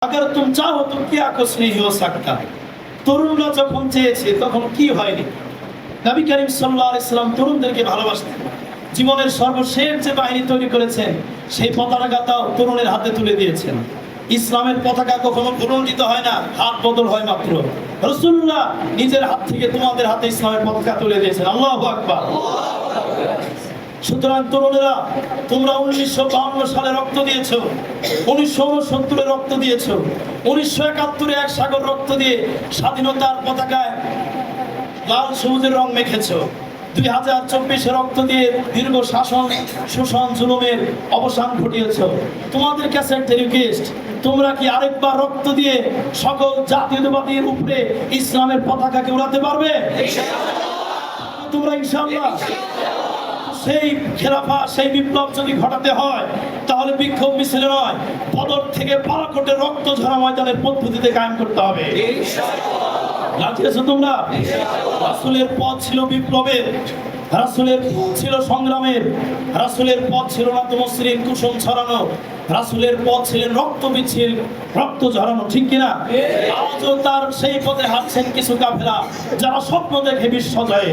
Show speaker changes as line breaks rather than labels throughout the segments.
अगर तुम चाहो तो क्या कुछ नहीं हो सकता। তরুণরা যখন চেয়েছে তখন কি হয়নি। নবী করিম সাল্লাল্লাহু আলাইহি সাল্লাম তরুণদেরকে ভালোবাসতেন। জীবনের সর্বশেষ যে বাহিনী তৈরি করেছেন সেই পতাকাটা তরুণের হাতে তুলে দিয়েছেন। ইসলামের পতাকা কখনো পুনর্জিত হয় না, হাত বদল হয় মাত্র। রাসূলুল্লাহ নিজের হাত থেকে তোমাদের হাতে ইসলামের পতাকা তুলে দিয়েছেন। আল্লাহু আকবার। সুতরাং তরুণেরা, তোমরা 1952 সালে রক্ত দিয়েছো, 1969 রক্ত দিয়েছো, 1971 এক সাগর রক্ত দিয়ে স্বাধীনতার পতাকায় লাল সবুজের রং মেখেছো, 2024 রক্ত দিয়ে দীর্ঘ শাসন শোষণ জুলুমের অবসান ঘটিয়েছো। তোমাদের কাছে একটা রিকোয়েস্ট, তোমরা কি আরেকবার রক্ত দিয়ে সকল জাতীয়তাবাদীর উপরে ইসলামের পতাকাকে উড়াতে পারবে? তোমরা ইনশাআল্লাহ। সেই খেলাফা, সেই বিপ্লব যদি ঘটাতে হয় তাহলে বিক্ষোভ মিছিলে নয়, বদর থেকে বালাকোটের রক্ত ঝরা ময়দানের পদ্ধতিতে কায়েম করতে হবে। রাজি আছো তোমরা? রাসূলের পথ ছিল বিপ্লবের, রাসূলের পথ ছিল সংগ্রামের, রাসূলের পথ ছিল না মসৃণ কুসুম ছড়ানো, রাসূলের পথ ছিলেন রক্ত বিচ্ছিল, রক্ত ঝরানো, ঠিক কিনা? আজও তার সেই পথে হাঁটছেন কিছু কাফেলা যারা স্বপ্ন দেখে বিশ্ব জয়ে।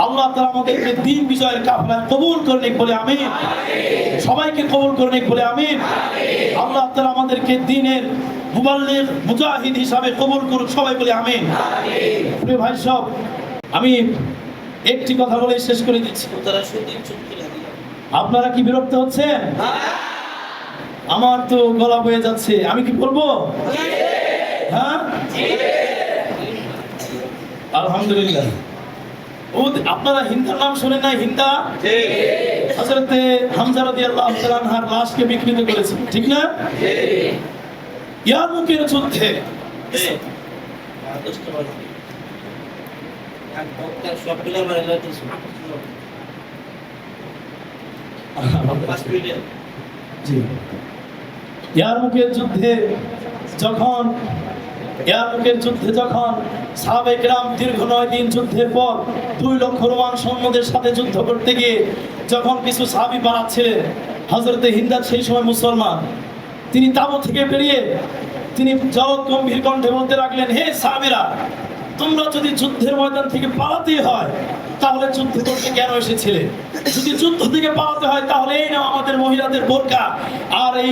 আল্লাহ তাআলা আমাদেরকে দিন বিজয়ের কাফেলায় কবুল করে নিক বলে আমিন। সবাইকে কবুল করে নিক বলে আমিন। আল্লাহ তাআলা আমাদেরকে দ্বীনের মুবাল্লিগ মুজাহিদ হিসাবে কবুল করুক, সবাই বলে আমিন। প্রিয় ভাই সব, আমি একটি কথা বলে শেষ করে দিচ্ছি। আপনারা কি বিরক্ত হচ্ছেন? আমার তো গলা বয়ে যাচ্ছে, আমি কি বলবো? হ্যাঁ, আলহামদুলিল্লাহ। আপনারা হিন্দার নাম শুনেন না? হিন্দা হযরতে হামজা রাদিয়াল্লাহু তাআলা আনহার লাশকে বিকৃত করেছে, ঠিক না? ইয়ারমুকের যুদ্ধে ইয়ারমুকের যুদ্ধে যখন সাহাবায়ে কেরাম দীর্ঘ 9 দিন যুদ্ধের পর 2 লক্ষ রোমান সৈন্যদের সাথে যুদ্ধ করতে গিয়ে যখন কিছু সাহাবী পালাচ্ছিলেন, হযরতে হিন্দা সেই সময় মুসলমান, তিনি তাঁবু থেকে বেরিয়ে তিনি জবাব গম্ভীর কণ্ঠে বলতে লাগলেন, হে সাহাবীরা, তোমরা যদি যুদ্ধের ময়দান থেকে পালাতেই হয় তাহলে যুদ্ধ করতে কেন এসেছিলে? যদি যুদ্ধ থেকে পালাতে হয় তাহলে এই নাও আমাদের মহিলাদের বোরকা আর এই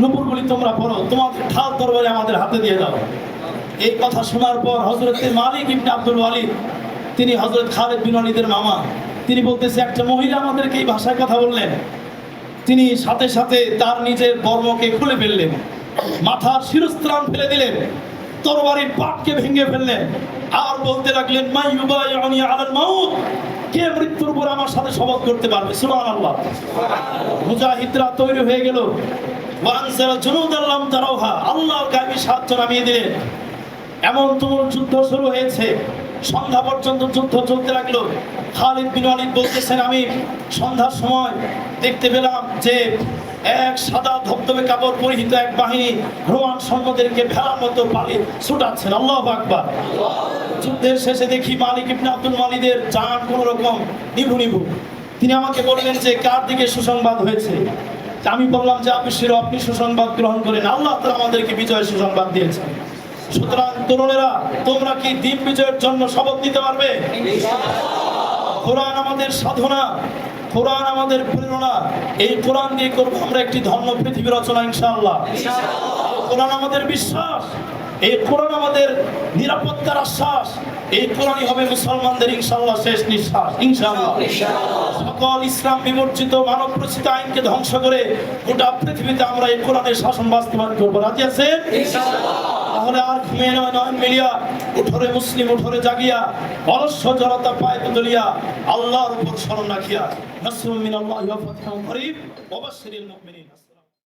নূপুরগুলি তোমরা পরো, তোমাদের ঢাল তরবারি আমাদের হাতে দিয়ে দাও। এই কথা শোনার পর হযরতে মালিক ইবনে আব্দুল ওয়ালিদ, তিনি হযরত খালিদ বিন ওয়ালিদের মামা, তিনি বলতেছে একটা মহিলা আমাদেরকে এই ভাষায় কথা বললেন। তিনি সাথে সাথে তার নিজের বর্মকে খুলে ফেললেন, মাথার শিরস্ত্রাণ ফেলে দিলেন, তরবারির পাটকে ভেঙে ফেললেন, আর বলতে লাগলেন, মান ইউবাইউনি আলাল মাউত, কে মৃত্যুর উপর আমার সাথে শপথ করতে পারবে? সুবহানাল্লাহ। মুজাহিদরা তৈরি হয়ে গেল, ওয়ানজালা জুনুদান লাম তারাউহা, আল্লাহর গায়বী সাহায্য নামিয়ে দিলেন। এমন তুমুল যুদ্ধ শুরু হয়েছে, সন্ধ্যা পর্যন্ত যুদ্ধ চলতে লাগলো। খালিদ বিন ওয়ালিদ বলতেছেন, আমি সন্ধ্যার সময় দেখতে পেলাম যে এক সাদা ধবধবে কাপড় পরিহিত এক বাহিনী রোমান সৈন্যদেরকে ভেড়ার মতো পালিয়ে ছুটাচ্ছেন। আল্লাহু আকবার। যুদ্ধের শেষে দেখি মালিক ইবনে আব্দুল ওয়ালিদের জান কোন রকম নিভু নিভু। তিনি আমাকে বললেন যে কার দিকে সুসংবাদ হয়েছে? আমি বললাম যে আপনি সুসংবাদ গ্রহণ করেন, আল্লাহ তাআলা আমাদেরকে বিজয়ের সুসংবাদ দিয়েছেন। সুতরাং তরুণেরা, তোমরা কি দ্বীন বিজয়ের জন্য শপথ নিতে পারবে? কোরআন আমাদের সাধনা, কোরআন আমাদের প্রেরণা, এই কোরআন দিয়ে করবো আমরা একটি ধন্য পৃথিবী রচনা ইনশাআল্লাহ। কোরআন আমাদের বিশ্বাস, এই কোরআন আমাদের নিরাপত্তার আশ্বাস, এই কোরআনই হবে মুসলমানদের ইনশাআল্লাহ শেষ নিঃশ্বাস ইনশাআল্লাহ। সকল ইসলাম বিমর্জিত মানব রচিত আইনকে ধ্বংস করে গোটা পৃথিবীতে আমরা এই কোরআনের শাসন বাস্তবায়ন করবো। রাজি আছেন? তাহলে আর ঘুমিয়ে নয় নয়ন মিলিয়া, উঠরে মুসলিম উঠরে জাগিয়া, অলস্য জনতা পায় তুলিয়া, আল্লাহর উপর স্মরণ রাখিয়া, নাসরুম মিনাল্লাহি ওয়া ফাতহুন করিব ওয়া বাশশিরিল মুমিনিন।